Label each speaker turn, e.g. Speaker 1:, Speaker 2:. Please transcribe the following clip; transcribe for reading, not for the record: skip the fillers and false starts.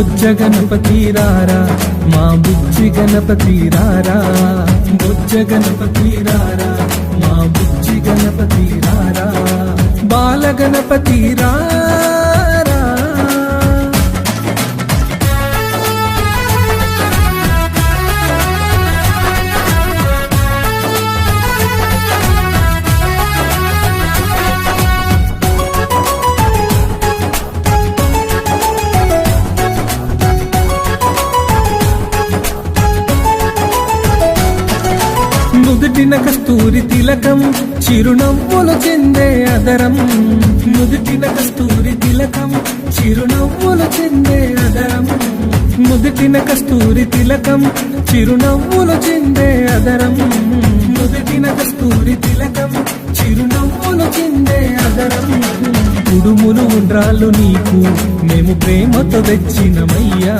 Speaker 1: బొజ్జ గణపతి రారా మా బుజ్జి గణపతి రారా బొజ్జ గణపతి రారా మా బుజ్జి గణపతి రారా బాల గణపతి రారా నుదుటిన కస్తూరి తిలకం చిరునవ్వులు చెందే అదరం నుదుటిన కస్తూరి తిలకం చిరునవ్వులు చెందే అదరం నుదుటిన కస్తూరి తిలకం చిరునవ్వులు చెందే అదరం నుదుటిన కస్తూరి తిలకం చిరునవ్వులు చెందే అదరం కుడుములు ఉండ్రాళ్ళు నీకు మేము ప్రేమతో తెచ్చినమయ్యా